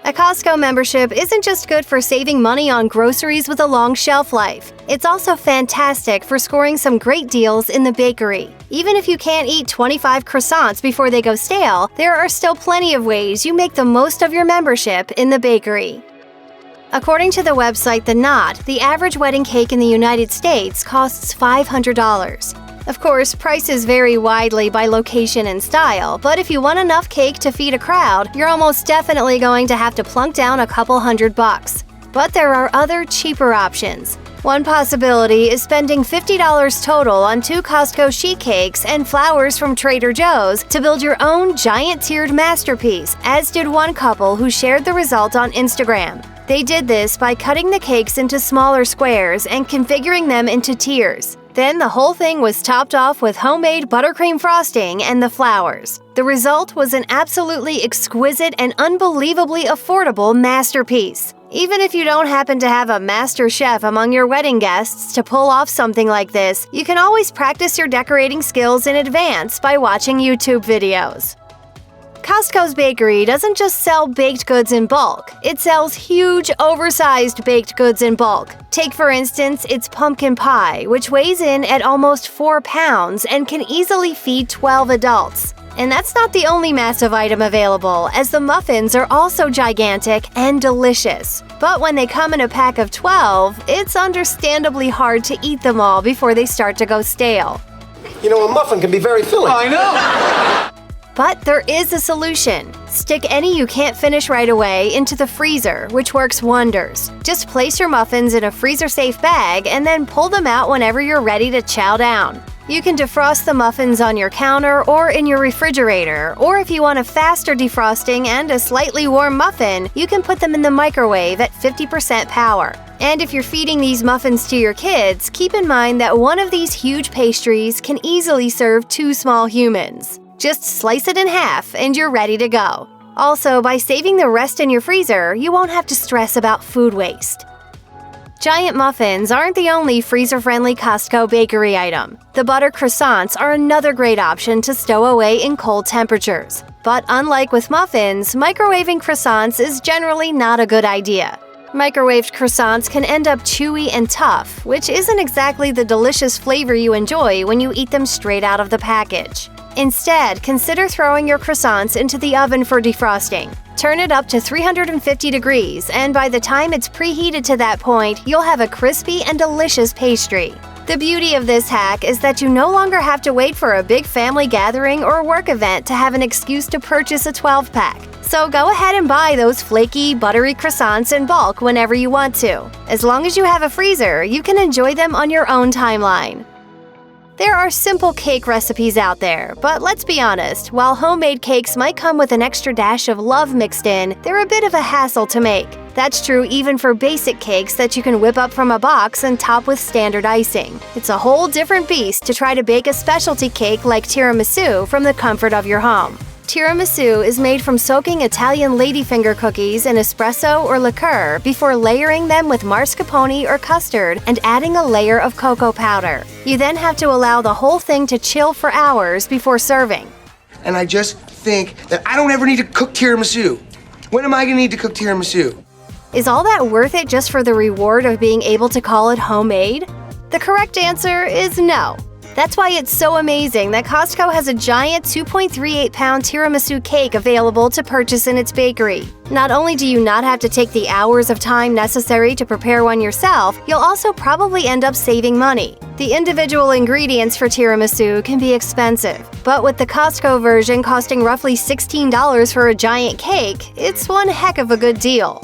A Costco membership isn't just good for saving money on groceries with a long shelf life. It's also fantastic for scoring some great deals in the bakery. Even if you can't eat 25 croissants before they go stale, there are still plenty of ways you make the most of your membership in the bakery. According to the website The Knot, the average wedding cake in the United States costs $500. Of course, prices vary widely by location and style, but if you want enough cake to feed a crowd, you're almost definitely going to have to plunk down a couple $100. But there are other, cheaper options. One possibility is spending $50 total on 2 Costco sheet cakes and flowers from Trader Joe's to build your own giant tiered masterpiece, as did one couple who shared the result on Instagram. They did this by cutting the cakes into smaller squares and configuring them into tiers. Then the whole thing was topped off with homemade buttercream frosting and the flowers. The result was an absolutely exquisite and unbelievably affordable masterpiece. Even if you don't happen to have a master chef among your wedding guests to pull off something like this, you can always practice your decorating skills in advance by watching YouTube videos. Costco's bakery doesn't just sell baked goods in bulk, it sells huge, oversized baked goods in bulk. Take for instance its pumpkin pie, which weighs in at almost 4 pounds and can easily feed 12 adults. And that's not the only massive item available, as the muffins are also gigantic and delicious. But when they come in a pack of 12, it's understandably hard to eat them all before they start to go stale. You know, a muffin can be very filling. I know! But there is a solution. Stick any you can't finish right away into the freezer, which works wonders. Just place your muffins in a freezer-safe bag and then pull them out whenever you're ready to chow down. You can defrost the muffins on your counter or in your refrigerator, or if you want a faster defrosting and a slightly warm muffin, you can put them in the microwave at 50% power. And if you're feeding these muffins to your kids, keep in mind that one of these huge pastries can easily serve 2 small humans. Just slice it in half and you're ready to go. Also, by saving the rest in your freezer, you won't have to stress about food waste. Giant muffins aren't the only freezer-friendly Costco bakery item. The butter croissants are another great option to stow away in cold temperatures. But unlike with muffins, microwaving croissants is generally not a good idea. Microwaved croissants can end up chewy and tough, which isn't exactly the delicious flavor you enjoy when you eat them straight out of the package. Instead, consider throwing your croissants into the oven for defrosting. Turn it up to 350 degrees, and by the time it's preheated to that point, you'll have a crispy and delicious pastry. The beauty of this hack is that you no longer have to wait for a big family gathering or work event to have an excuse to purchase a 12-pack. So go ahead and buy those flaky, buttery croissants in bulk whenever you want to. As long as you have a freezer, you can enjoy them on your own timeline. There are simple cake recipes out there, but let's be honest, while homemade cakes might come with an extra dash of love mixed in, they're a bit of a hassle to make. That's true even for basic cakes that you can whip up from a box and top with standard icing. It's a whole different beast to try to bake a specialty cake like tiramisu from the comfort of your home. Tiramisu is made from soaking Italian ladyfinger cookies in espresso or liqueur before layering them with mascarpone or custard and adding a layer of cocoa powder. You then have to allow the whole thing to chill for hours before serving. And I just think that I don't ever need to cook tiramisu. When am I gonna need to cook tiramisu? Is all that worth it just for the reward of being able to call it homemade? The correct answer is no. That's why it's so amazing that Costco has a giant 2.38-pound tiramisu cake available to purchase in its bakery. Not only do you not have to take the hours of time necessary to prepare one yourself, you'll also probably end up saving money. The individual ingredients for tiramisu can be expensive, but with the Costco version costing roughly $16 for a giant cake, it's one heck of a good deal.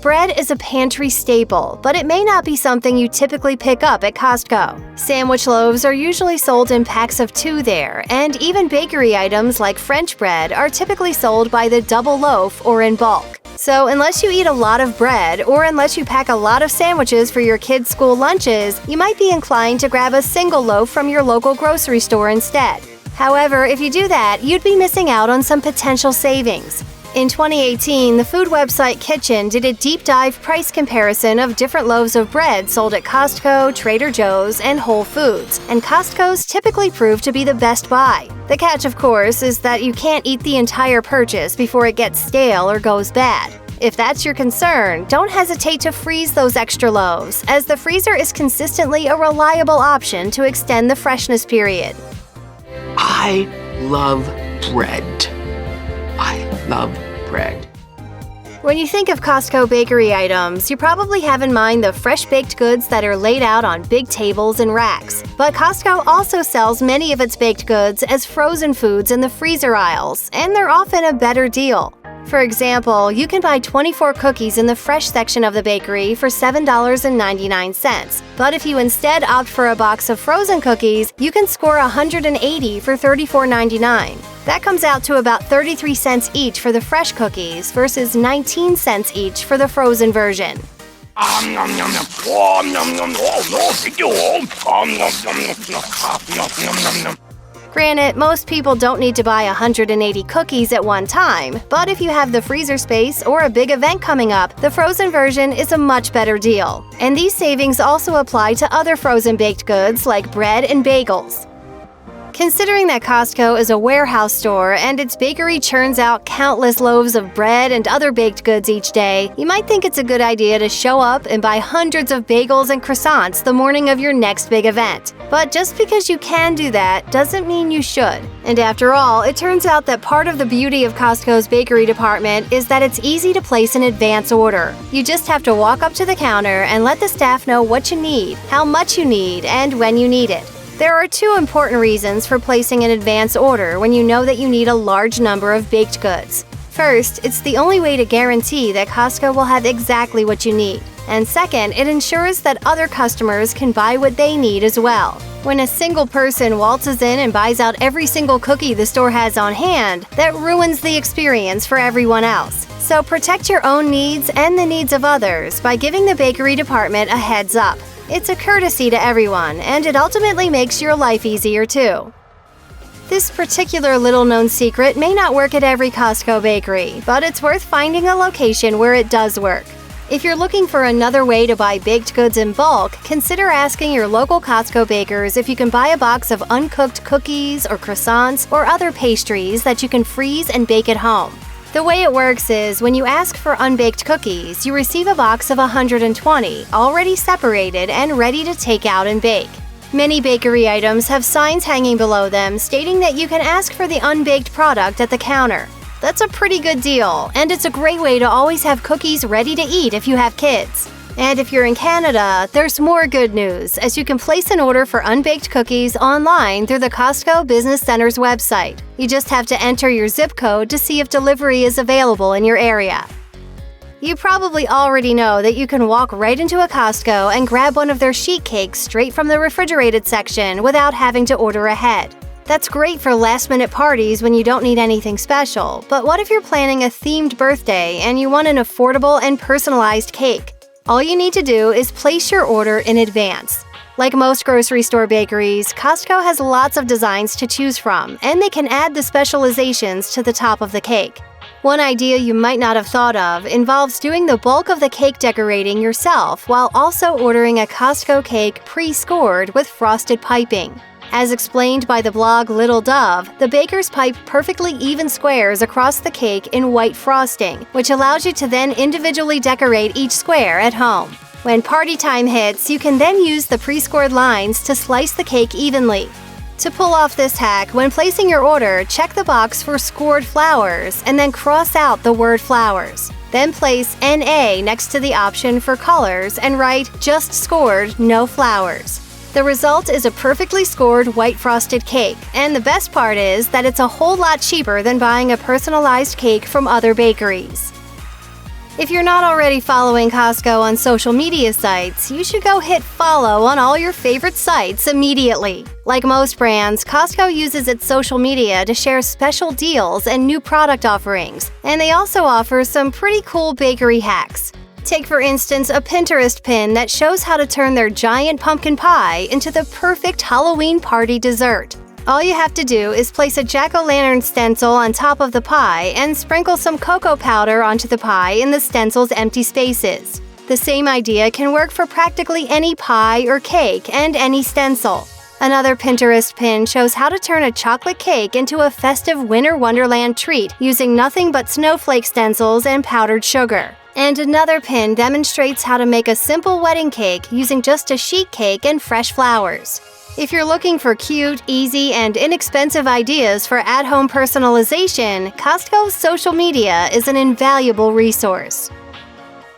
Bread is a pantry staple, but it may not be something you typically pick up at Costco. Sandwich loaves are usually sold in packs of 2 there, and even bakery items like French bread are typically sold by the double loaf or in bulk. So unless you eat a lot of bread, or unless you pack a lot of sandwiches for your kids' school lunches, you might be inclined to grab a single loaf from your local grocery store instead. However, if you do that, you'd be missing out on some potential savings. In 2018, the food website Kitchen did a deep dive price comparison of different loaves of bread sold at Costco, Trader Joe's, and Whole Foods, and Costco's typically prove to be the best buy. The catch, of course, is that you can't eat the entire purchase before it gets stale or goes bad. If that's your concern, don't hesitate to freeze those extra loaves, as the freezer is consistently a reliable option to extend the freshness period. I love bread. I love bread. When you think of Costco bakery items, you probably have in mind the fresh baked goods that are laid out on big tables and racks. But Costco also sells many of its baked goods as frozen foods in the freezer aisles, and they're often a better deal. For example, you can buy 24 cookies in the fresh section of the bakery for $7.99. But if you instead opt for a box of frozen cookies, you can score 180 for $34.99. That comes out to about 33 cents each for the fresh cookies versus 19 cents each for the frozen version. Granted, most people don't need to buy 180 cookies at one time, but if you have the freezer space or a big event coming up, the frozen version is a much better deal. And these savings also apply to other frozen baked goods like bread and bagels. Considering that Costco is a warehouse store and its bakery churns out countless loaves of bread and other baked goods each day, you might think it's a good idea to show up and buy hundreds of bagels and croissants the morning of your next big event. But just because you can do that doesn't mean you should. And after all, it turns out that part of the beauty of Costco's bakery department is that it's easy to place an advance order. You just have to walk up to the counter and let the staff know what you need, how much you need, and when you need it. There are two important reasons for placing an advance order when you know that you need a large number of baked goods. First, it's the only way to guarantee that Costco will have exactly what you need. And second, it ensures that other customers can buy what they need as well. When a single person waltzes in and buys out every single cookie the store has on hand, that ruins the experience for everyone else. So protect your own needs and the needs of others by giving the bakery department a heads up. It's a courtesy to everyone, and it ultimately makes your life easier too. This particular little-known secret may not work at every Costco bakery, but it's worth finding a location where it does work. If you're looking for another way to buy baked goods in bulk, consider asking your local Costco bakers if you can buy a box of uncooked cookies or croissants or other pastries that you can freeze and bake at home. The way it works is, when you ask for unbaked cookies, you receive a box of 120, already separated and ready to take out and bake. Many bakery items have signs hanging below them stating that you can ask for the unbaked product at the counter. That's a pretty good deal, and it's a great way to always have cookies ready to eat if you have kids. And if you're in Canada, there's more good news, as you can place an order for unbaked cookies online through the Costco Business Center's website. You just have to enter your zip code to see if delivery is available in your area. You probably already know that you can walk right into a Costco and grab one of their sheet cakes straight from the refrigerated section without having to order ahead. That's great for last-minute parties when you don't need anything special, but what if you're planning a themed birthday and you want an affordable and personalized cake? All you need to do is place your order in advance. Like most grocery store bakeries, Costco has lots of designs to choose from, and they can add the specializations to the top of the cake. One idea you might not have thought of involves doing the bulk of the cake decorating yourself while also ordering a Costco cake pre-scored with frosted piping. As explained by the blog Little Dove, the bakers pipe perfectly even squares across the cake in white frosting, which allows you to then individually decorate each square at home. When party time hits, you can then use the pre-scored lines to slice the cake evenly. To pull off this hack, when placing your order, check the box for scored flowers and then cross out the word flowers. Then place NA next to the option for colors and write just scored, no flowers. The result is a perfectly scored white frosted cake, and the best part is that it's a whole lot cheaper than buying a personalized cake from other bakeries. If you're not already following Costco on social media sites, you should go hit follow on all your favorite sites immediately. Like most brands, Costco uses its social media to share special deals and new product offerings, and they also offer some pretty cool bakery hacks. Take, for instance, a Pinterest pin that shows how to turn their giant pumpkin pie into the perfect Halloween party dessert. All you have to do is place a jack-o'-lantern stencil on top of the pie and sprinkle some cocoa powder onto the pie in the stencil's empty spaces. The same idea can work for practically any pie or cake and any stencil. Another Pinterest pin shows how to turn a chocolate cake into a festive winter wonderland treat using nothing but snowflake stencils and powdered sugar. And another pin demonstrates how to make a simple wedding cake using just a sheet cake and fresh flowers. If you're looking for cute, easy, and inexpensive ideas for at-home personalization, Costco's social media is an invaluable resource.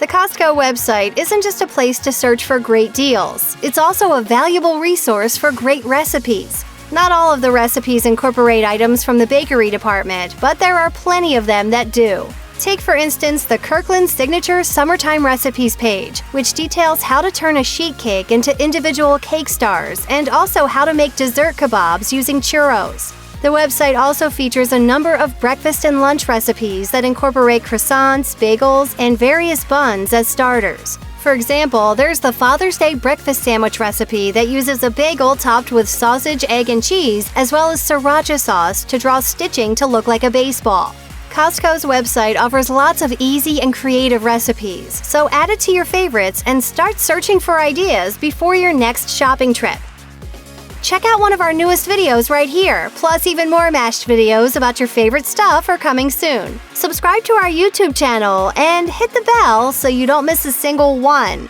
The Costco website isn't just a place to search for great deals. It's also a valuable resource for great recipes. Not all of the recipes incorporate items from the bakery department, but there are plenty of them that do. Take, for instance, the Kirkland Signature Summertime Recipes page, which details how to turn a sheet cake into individual cake stars and also how to make dessert kebabs using churros. The website also features a number of breakfast and lunch recipes that incorporate croissants, bagels, and various buns as starters. For example, there's the Father's Day breakfast sandwich recipe that uses a bagel topped with sausage, egg, and cheese, as well as sriracha sauce to draw stitching to look like a baseball. Costco's website offers lots of easy and creative recipes, so add it to your favorites and start searching for ideas before your next shopping trip. Check out one of our newest videos right here, plus even more Mashed videos about your favorite stuff are coming soon. Subscribe to our YouTube channel and hit the bell so you don't miss a single one.